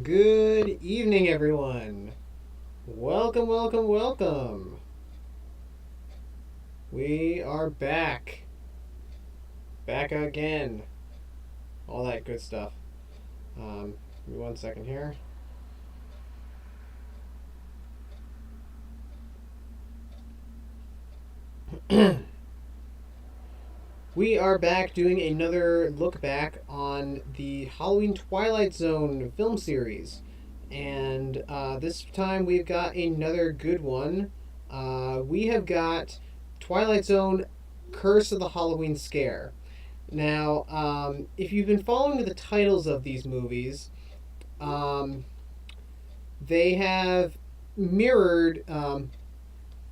Good evening, everyone. Welcome, welcome, welcome. We are back. Back again. All that good stuff. Give me 1 second here. We are back doing another look back on the Halloween Twilight Zone film series. And this time we've got another good one. We have got Twilight Zone Curse of the Halloween Scare. Now, if you've been following the titles of these movies, um, they have mirrored.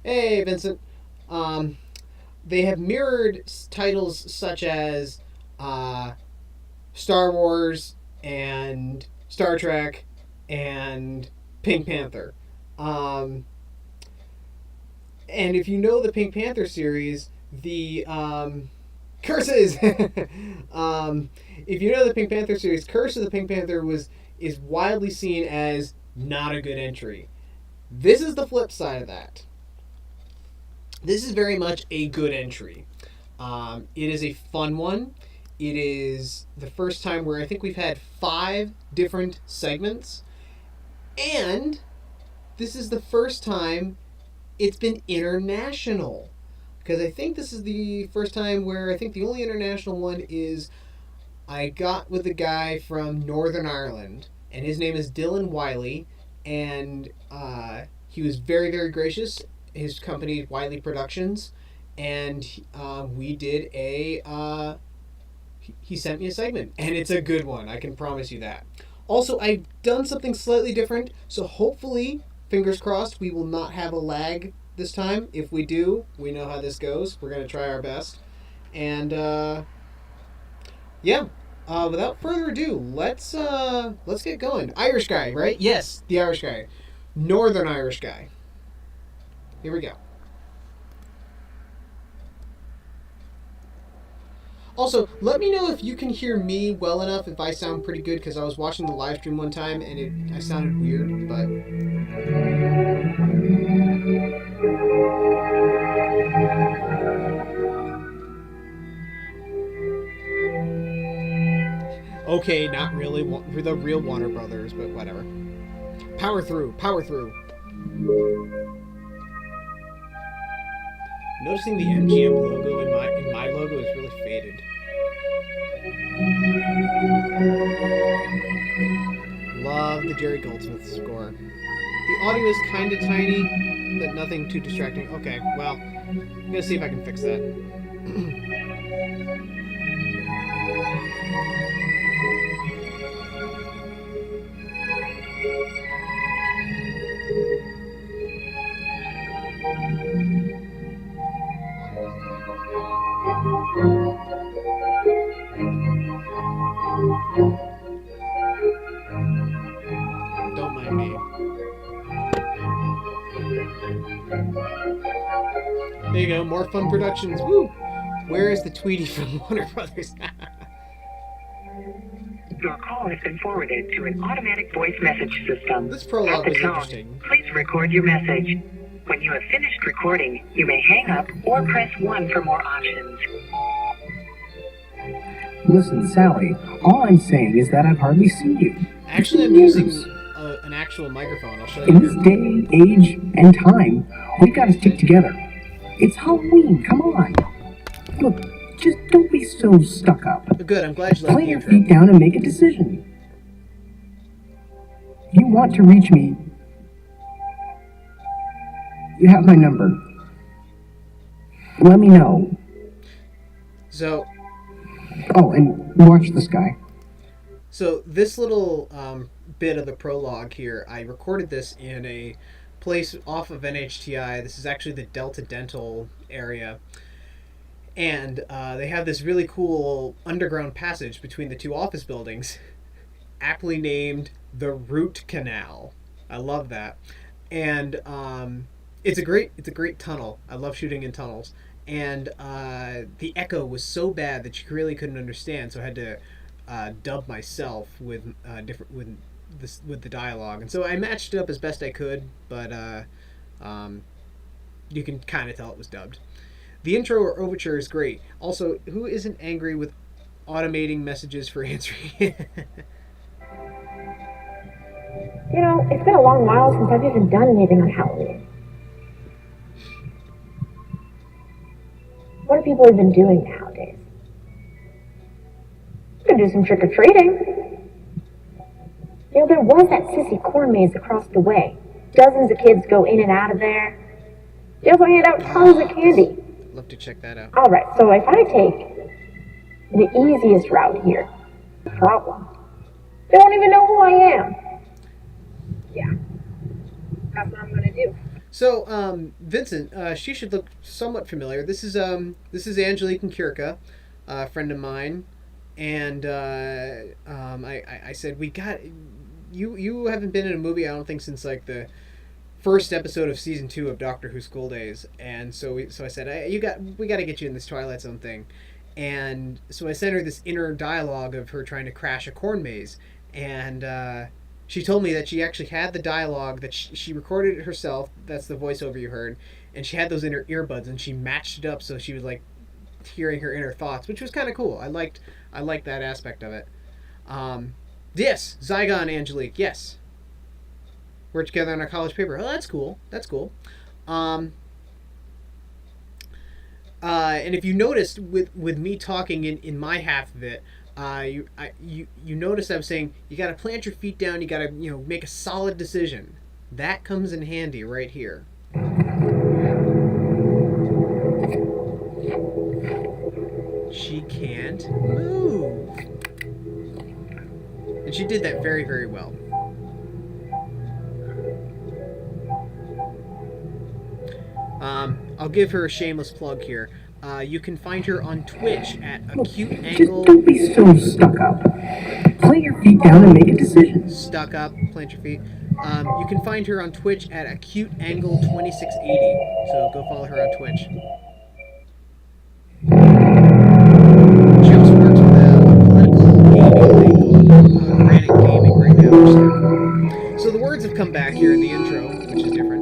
Hey, Vincent. Um, they have mirrored titles such as uh, Star Wars and Star Trek and Pink Panther. Um, and if you know the Pink Panther series, the curses. If you know the Pink Panther series, Curse of the Pink Panther is widely seen as not a good entry. This is the flip side of that. This is very much a good entry. It is a fun one. It is the first time where I think we've had 5 different segments, and this is the first time it's been international. Because I think this is the first time where I think the only international one is I got with a guy from Northern Ireland, and his name is Dylan Wiley, and he was very, very gracious. His company, Wiley Productions, and we did he sent me a segment, and it's a good one, I can promise you that. Also, I've done something slightly different, so hopefully, fingers crossed, we will not have a lag this time. If we do, we know how this goes. We're going to try our best. And, yeah. Without further ado, let's get going. Irish guy, right? Yes, the Irish guy. Northern Irish guy. Here we go. Also, let me know if you can hear me well enough, if I sound pretty good, because I was watching the live stream one time and I sounded weird, but... Okay, not really the real Warner Brothers, but whatever. Power through, power through. Noticing the MGM logo in my logo is really faded. Love the Jerry Goldsmith score. The audio is kind of tiny, but nothing too distracting. Okay, well, I'm gonna see if I can fix that. Don't mind me. There you go, more fun productions. Woo! Where is the Tweety from Warner Brothers? Your call has been forwarded to an automatic voice message system. This prologue was interesting. Please record your message. When you have finished recording, you may hang up or press 1 for more options. Listen, Sally, all I'm saying is that I've hardly seen you. Actually, I'm using an actual microphone. I'll show you. In this day, age, and time, we've got to stick together. It's Halloween, come on. Look, just don't be so stuck up. Good, I'm glad you liked Lay the your intro. feet down and make a decision. You want to reach me, you have my number. Let me know. So, Oh, and watch this guy. So this little bit of the prologue here, I recorded this in a place off of NHTI. This is actually the Delta Dental area. And they have this really cool underground passage between the 2 office buildings, aptly named the Root Canal. I love that. And it's a great tunnel. I love shooting in tunnels. And the echo was so bad that you really couldn't understand, so I had to dub myself with with the dialogue, and so I matched it up as best I could, but you can kind of tell it was dubbed. The intro or overture is great. Also, who isn't angry with automating messages for answering? You know, it's been a long while since I've even done anything on Halloween. What are people even doing nowadays? Could do some trick-or-treating. You know, there was that sissy corn maze across the way. Dozens of kids go in and out of there. They also hand out tons of candy. Love to check that out. Alright, so if I take the easiest route here, problem. They won't even know who I am. Yeah. That's what I'm gonna do. So, Vincent, she should look somewhat familiar. This is Angelique and Kirka, a friend of mine, and I said we got you haven't been in a movie I don't think since like the first episode of season 2 of Doctor Who School Days, and so I said we got to get you in this Twilight Zone thing, and so I sent her this inner dialogue of her trying to crash a corn maze, and she told me that she actually had the dialogue that she recorded it herself. That's the voiceover you heard, and she had those in her earbuds, and she matched it up so she was like hearing her inner thoughts, which was kind of cool. I liked that aspect of it. Yes, Zygon and Angelique. Yes, worked together on our college paper. Oh, that's cool. That's cool. And if you noticed with me talking in my half of it, you notice I was saying you got to plant your feet down. You got to make a solid decision. That comes in handy right here. She can't move, and she did that very, very well. I'll give her a shameless plug here. You can find her on Twitch at Acute Angle. Just don't be so stuck up. Plant your feet down and make a decision. Stuck up, plant your feet. You can find her on Twitch at Acute Angle 2680. So go follow her on Twitch. She also works with a political gaming Granite Gaming right now, which is cool. So the words have come back here in the intro, which is different.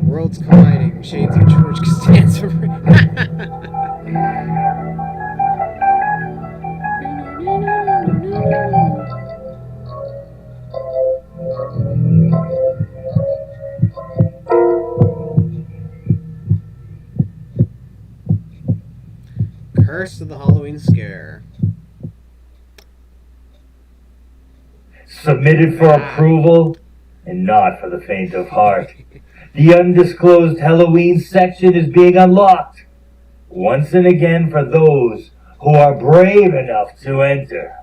Worlds colliding. Shades of George Costanza. Curse of the Halloween Scare. Submitted for approval and not for the faint of heart. The undisclosed Halloween section is being unlocked once and again for those who are brave enough to enter.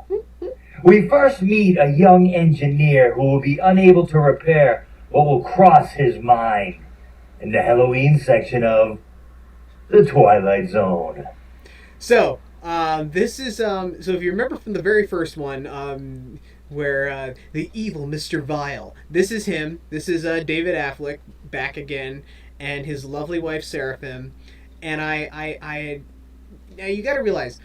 We first meet a young engineer who will be unable to repair what will cross his mind in the Halloween section of the Twilight Zone. So, this is, so if you remember from the very first one, where the evil Mr. Vile, this is him. This is David Affleck back again, and his lovely wife Seraphim. And I now you got to realize,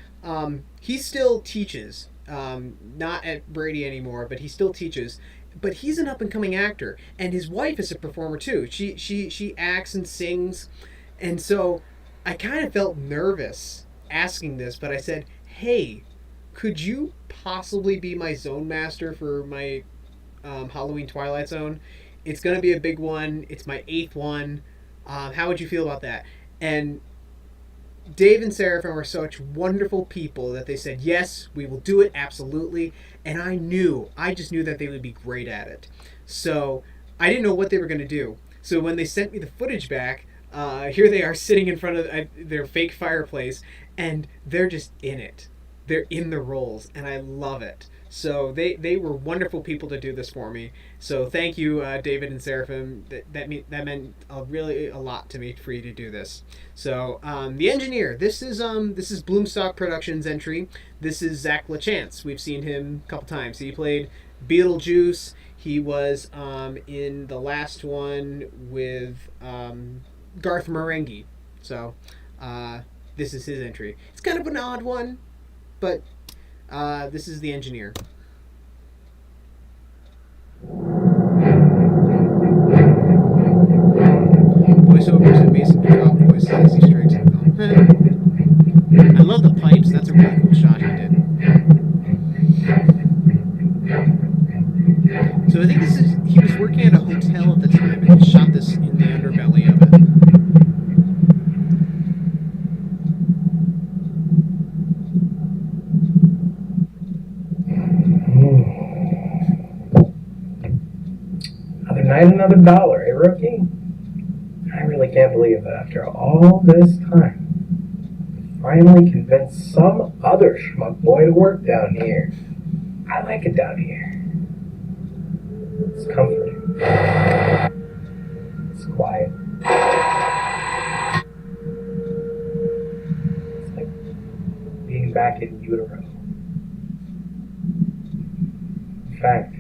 he still teaches, not at Brady anymore, but he still teaches. But he's an up and coming actor, and his wife is a performer too. She acts and sings, and so I kind of felt nervous asking this, but I said, "Hey, could you possibly be my zone master for my Halloween Twilight Zone? It's going to be a big one. It's my 8th one. How would you feel about that?" And Dave and Seraphim are such wonderful people that they said, "Yes, we will do it, absolutely." And I just knew that they would be great at it. So I didn't know what they were going to do. So when they sent me the footage back, here they are sitting in front of their fake fireplace, and they're just in it. They're in the roles, and I love it. So they were wonderful people to do this for me. So thank you, David and Seraphim. That meant really a lot to me for you to do this. So the engineer. This is Bloomstock Productions entry. This is Zach LaChance. We've seen him a couple times. He played Beetlejuice. He was in the last one with Garth Marenghi. So this is his entry. It's kind of an odd one, but this is the engineer. Voiceovers and basic drop voices as he strikes the film. I love the pipes. That's a really cool shot he did. So I think he was working at a hotel at the time and he shot this in the underbelly of it. Another night, another dollar, eh, rookie? I really can't believe that after all this time, I finally convinced some other schmuck boy to work down here. I like it down here. It's comforting. It's quiet. It's like being back in utero. In fact,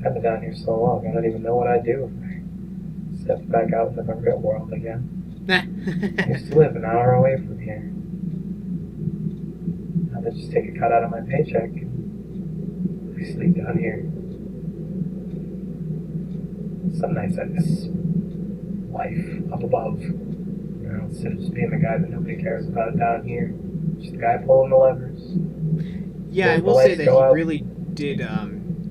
I've been down here so long, I don't even know what I'd do if I stepped back out into the real world again. I used to live an hour away from here. Now they just take a cut out of my paycheck and I sleep down here. Some nights I miss life up above. You know, instead of just being the guy that nobody cares about down here. Just the guy pulling the levers. Yeah, I will say that he really did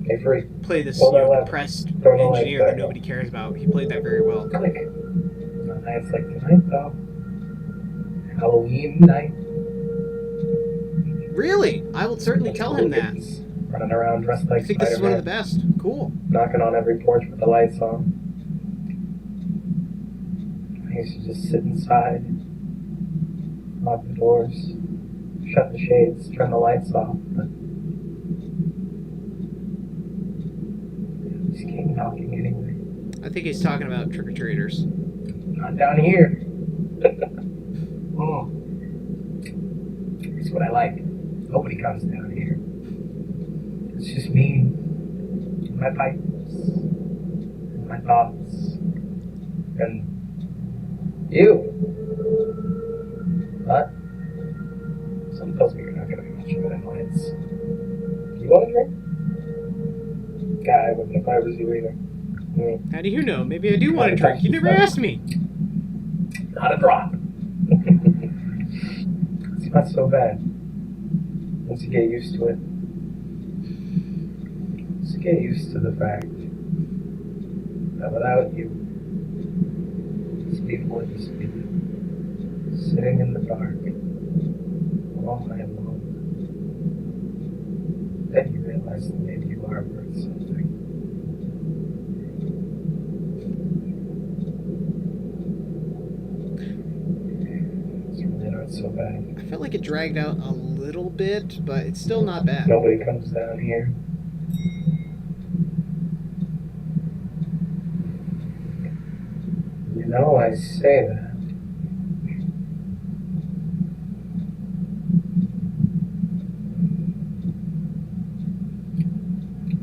Hey, free. play this Pull that lever. depressed Throw the lights engineer back that on. nobody cares about. He played that very well. Click. On nights like tonight, though. Halloween night. Really? I will certainly tell him that. Hooligans running around dressed I like think this is one of the Spider-Man, best. Cool. knocking on every porch with the lights on. I used to just sit inside, lock the doors, shut the shades, turn the lights off, but just keep knocking anyway. I think he's talking about trick-or-treaters. Not down here. Oh. That's what I like. Nobody comes down here. It's just me, and my pipes, and my thoughts, and you. But something tells me you're not going to be much good in lights. You want a drink? God, I wouldn't if I was you either. How do you know? Maybe I do want a drink. You never asked me. Not a drop. It's not so bad. Once you get used to it. Once you get used to the fact that without you, these people would just be sitting in the dark all night long. Then you realize that maybe you are worth something. It's really not so bad. I felt like it dragged out a little bit, but it's still not bad. Nobody comes down here. You know, I say that.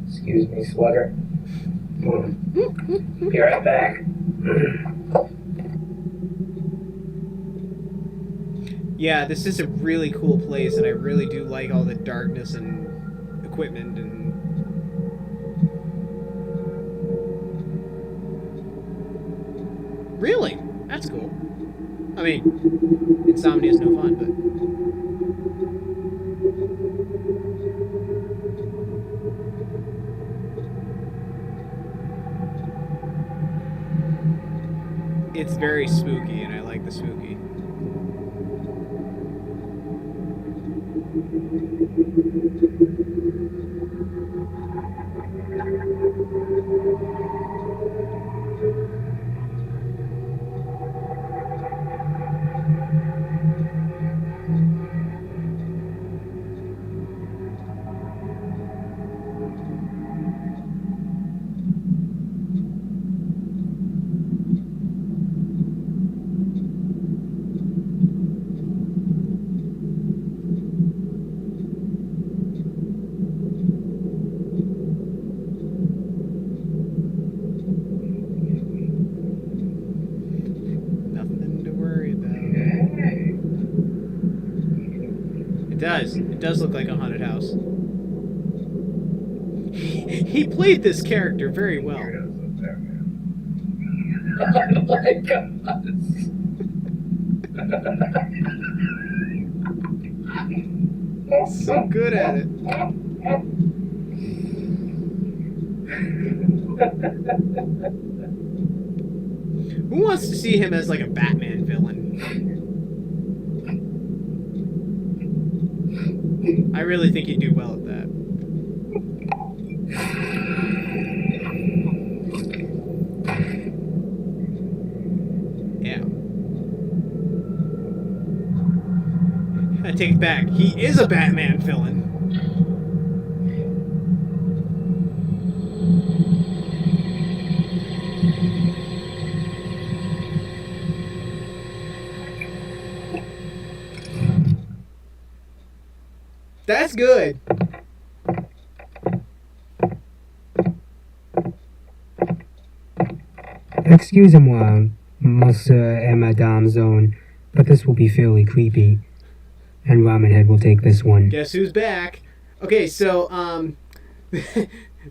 Excuse me, slugger. Be right back. Yeah, this is a really cool place, and I really do like all the darkness and equipment and... Really? That's cool. I mean, insomnia is no fun, but... It's very spooky, and I like the spooky. does. It does look like a haunted house. He played this character very well. Oh my god. So good at it. Who wants to see him as like a Batman villain? I really think he'd do well at that. Yeah. I take it back. He is a Batman villain. That's good. Excusez-moi, Monsieur et Madame Zone, but this will be fairly creepy. And Ramen Head will take this one. Guess who's back? Okay, so,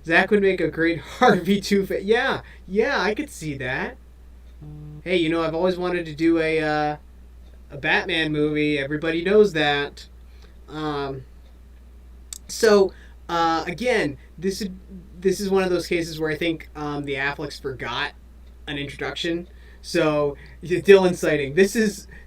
Zach would make a great Harvey Two-Face. Yeah, I could see that. Hey, you know, I've always wanted to do a Batman movie. Everybody knows that. Again, this is one of those cases where I think the Afflecks forgot an introduction. So, Dylan sighting. This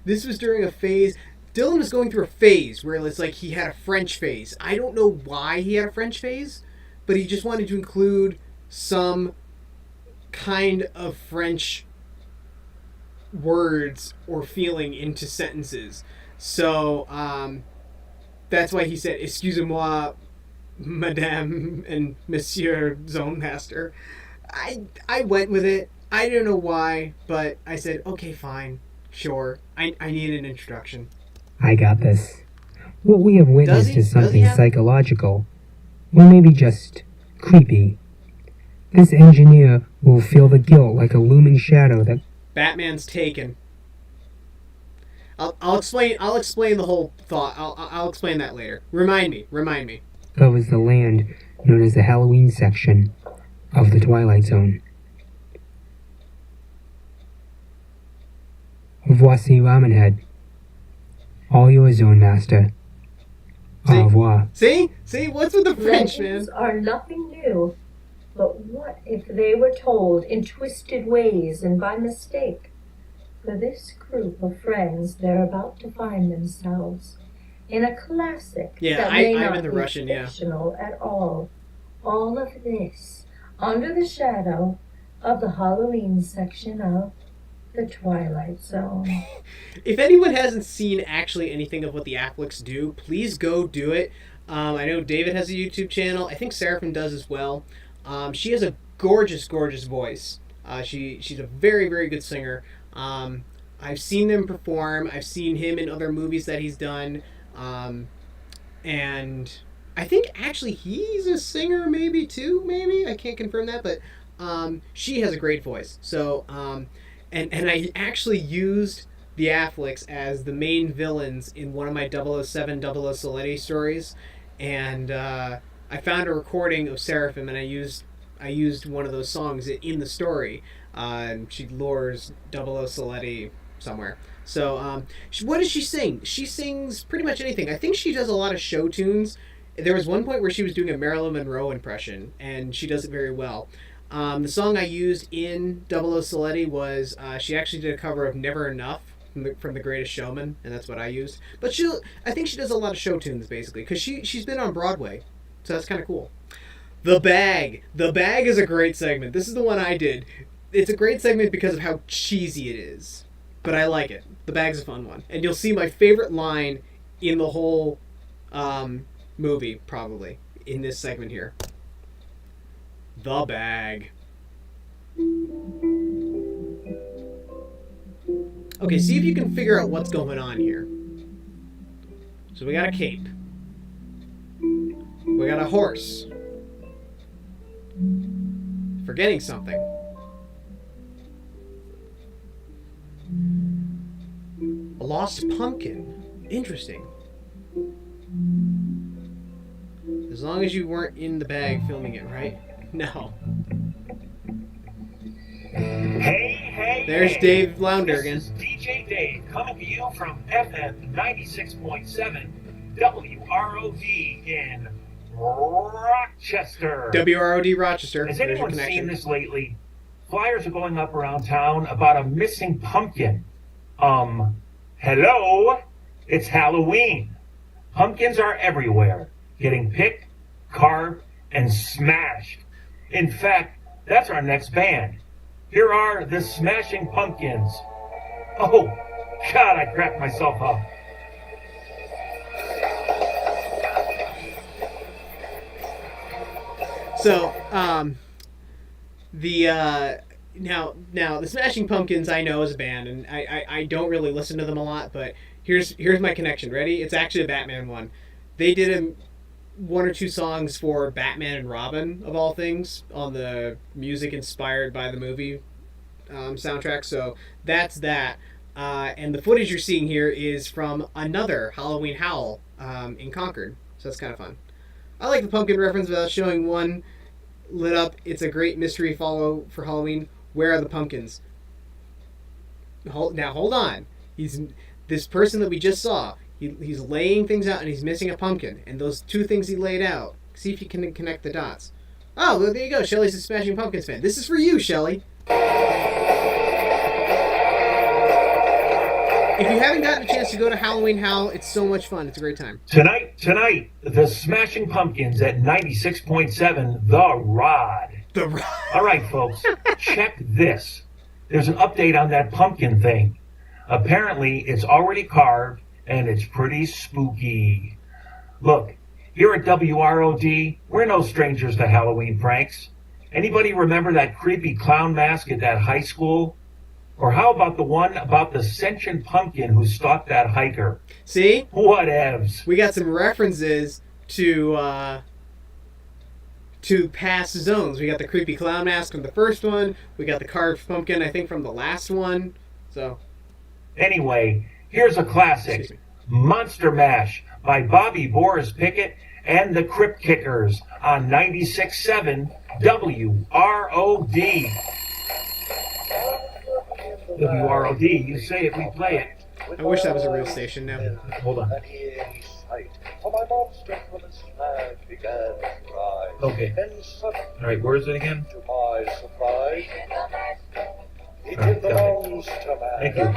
was during a phase. Dylan was going through a phase where it's like he had a French phase. I don't know why he had a French phase, but he just wanted to include some kind of French words or feeling into sentences. So, that's why he said, "Excusez-moi, Madame and Monsieur Zone Master." I went with it. I don't know why, but I said, okay, fine, sure. I need an introduction. I got this. What we have witnessed is Does he something have- psychological, or maybe just creepy. This engineer will feel the guilt like a looming shadow that Batman's taken. I'll explain the whole thought. I'll explain that later. Remind me. covers the land known as the Halloween section of the Twilight Zone. Voici Ramen Head. All yours, Zone Master. See? Au revoir. See, what's with the French, man? Legends are nothing new, but what if they were told in twisted ways and by mistake? For this group of friends, they're about to find themselves in a classic Yeah, that may I'm not in the be Russian, yeah. fictional at all. All of this under the shadow of the Halloween section of the Twilight Zone. If anyone hasn't seen actually anything of what the Afflecks do, please go do it. I know David has a YouTube channel. I think Seraphim does as well. She has a gorgeous, gorgeous voice. She's a very, very good singer. I've seen them perform. I've seen him in other movies that he's done. And I think actually he's a singer maybe too, maybe. I can't confirm that, but she has a great voice. So, and I actually used the Afflecks as the main villains in one of my 007 00 Soletti stories. And I found a recording of Seraphim, and I used one of those songs in the story. She lures 00 Soletti somewhere. So, what does she sing? She sings pretty much anything. I think she does a lot of show tunes. There was one point where she was doing a Marilyn Monroe impression, and she does it very well. The song I used in 00 Soletti was, she actually did a cover of Never Enough from the Greatest Showman, and that's what I used. But I think she does a lot of show tunes, basically, because she's been on Broadway, so that's kind of cool. The Bag. The Bag is a great segment. This is the one I did. It's a great segment because of how cheesy it is, but I like it. The Bag's a fun one. And you'll see my favorite line in the whole movie, probably, in this segment here. The Bag. Okay, see if you can figure out what's going on here. So we got a cape. We got a horse. Forgetting something. A lost pumpkin. Interesting. As long as you weren't in the bag filming it, right? No. Hey, There's Dave Lounder again. This is DJ Dave coming to you from FM 96.7 WROD in Rochester. WROD Rochester. Has There's your anyone seen connection. this lately? Flyers are going up around town about a missing pumpkin. Hello? It's Halloween. Pumpkins are everywhere, getting picked, carved, and smashed. In fact, that's our next band. Here are the Smashing Pumpkins. Oh, God, I cracked myself up. So, now the Smashing Pumpkins I know as a band, and I don't really listen to them a lot, but here's my connection. Ready? It's actually a Batman one. They did one or two songs for Batman and Robin, of all things, on the music inspired by the movie soundtrack. So that's that. And the footage you're seeing here is from another Halloween Howl in Concord. So that's kind of fun. I like the pumpkin reference without showing one lit up. It's a great mystery follow for Halloween. Where are the pumpkins? Hold on. This person that we just saw. He's laying things out and he's missing a pumpkin. And those two things he laid out. See if you can connect the dots. Oh, well, there you go. Shelly's a Smashing Pumpkins fan. This is for you, Shelly. If you haven't gotten a chance to go to Halloween Howl, it's so much fun. It's a great time. Tonight, the Smashing Pumpkins at 96.7 The Rod. The Rod. All right, folks, check this. There's an update on that pumpkin thing. Apparently, it's already carved, and it's pretty spooky. Look, here at WROD, we're no strangers to Halloween pranks. Anybody remember that creepy clown mask at that high school? Or how about the one about the sentient pumpkin who stalked that hiker? See? Whatevs. We got some references to past zones. We got the creepy clown mask from the first one. We got the carved pumpkin, I think, from the last one. So, anyway, here's a classic. Monster Mash by Bobby Boris Pickett and the Crypt Kickers on 96.7 WROD. WROD, you say it, we play it. I wish that was a real station now. Hold on. Okay. All right, where is it again? To my surprise, it All right, belongs to man. Thank you.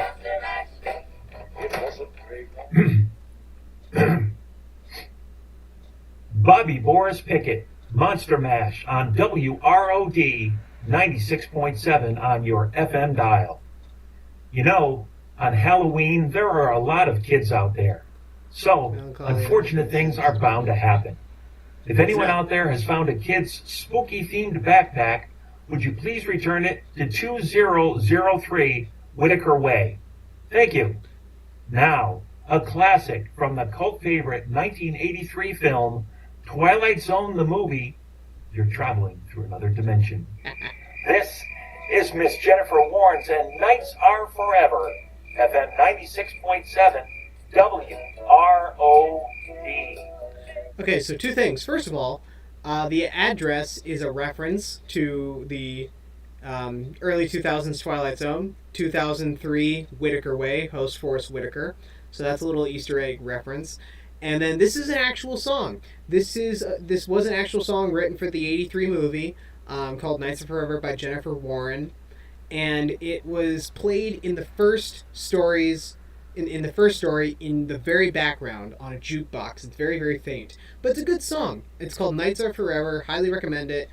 It was a dream. Bobby Boris Pickett, Monster Mash on WROD 96.7 on your FM dial. You know, on Halloween, there are a lot of kids out there. So, unfortunate things are bound to happen. If anyone out there has found a kid's spooky-themed backpack, would you please return it to 2003 Whitaker Way? Thank you. Now, a classic from the cult favorite 1983 film, Twilight Zone the movie. You're traveling through another dimension. This is Miss Jennifer Warnes and Nights Are Forever, FM 96.7 WROD. Okay, so two things. First of all, the address is a reference to the early 2000s Twilight Zone, 2003 Whitaker Way, host Forrest Whitaker. So that's a little Easter egg reference. And then this is an actual song. This was an actual song written for the 83 movie called Nights Are Forever by Jennifer Warren. And it was played in the first stories in the first story in the very background on a jukebox. It's very, very faint. But it's a good song. It's called Nights Are Forever. Highly recommend it.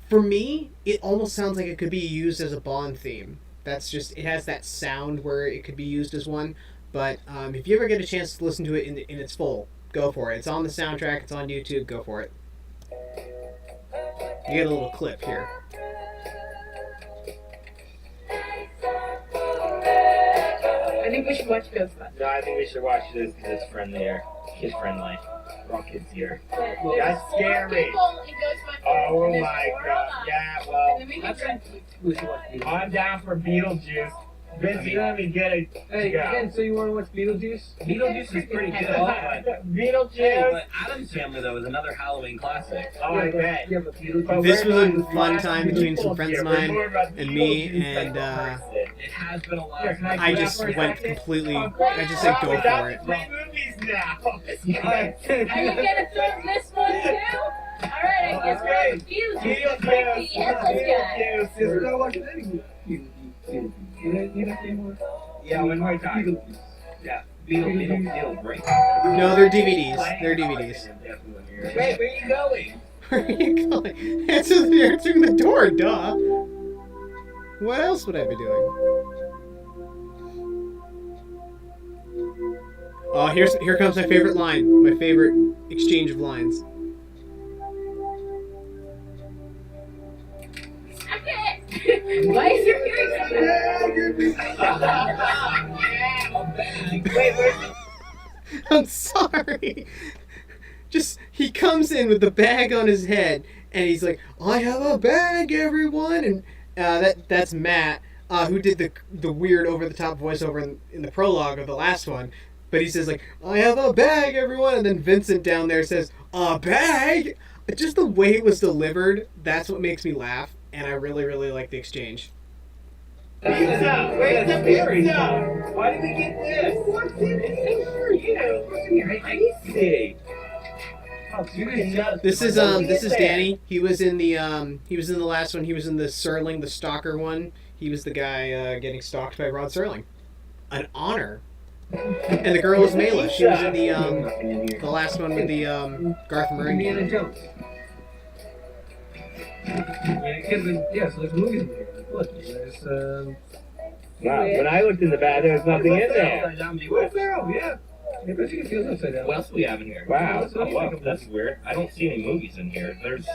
For me, it almost sounds like it could be used as a Bond theme. That's just, it has that sound where it could be used as one. But if you ever get a chance to listen to it in its full, go for it. It's on the soundtrack. It's on YouTube. Go for it. You get a little clip here. I think we should watch Ghostbusters. No, I think we should watch this because it's friendlier. Kids friendly. We're all kids here. That's scary. Oh my god. Yeah, well, I'm down for Beetlejuice. Vince, you let me get it. Hey, again, so you want to watch Beetlejuice? Beetlejuice is pretty good. But Beetlejuice. but Adam's Family though is another Halloween classic. Oh, I bet. Yeah, but Beetlejuice. This was a fun time between some friends of mine and me, and It has been a while. Yeah, I just went completely. I just said go for it. Play movies now. Are you gonna film this one too? Alright, I guess we're confused. Let's the headless guy. Yeah, when we're talking. Yeah, Beetle, great. No, they're DVDs. They're DVDs. Wait, where are you going? Where are you going? Answering the door, duh. What else would I be doing? Oh, here comes my favorite line. My favorite exchange of lines. Why is your hearing Wait, where's I'm sorry. Just he comes in with the bag on his head, and he's like, "I have a bag, everyone." And that's Matt, who did the weird over the top voiceover in the prologue of the last one. But he says like, "I have a bag, everyone," and then Vincent down there says, "A bag." Just the way it was delivered, that's what makes me laugh, and I really, really like the exchange. pizza? Where's the pizza? Why did we get this? What's in here for you? I see. This is Danny. He was in the last one. He was in the Serling, the stalker one. He was the guy getting stalked by Rod Serling. An honor. And the girl was Mela. She was in the last one with the Garth Marenghi. Indiana Jones. Yeah, so there's movies in here. Look, there's Wow, when I looked in the bag, there was nothing in there. What's there? Oh, yeah. I bet you can feel upside down. What else do we have in here? Wow. Oh, wow, that's weird. I don't see any movies in here. There's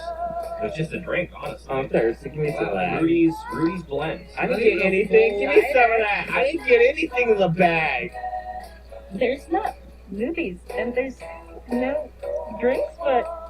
just a drink, honestly. I'm thirsty. Give me some of that. Rudy's blend. I didn't get anything. Give me some of that. I didn't get anything in the bag. There's not movies and there's no drinks, but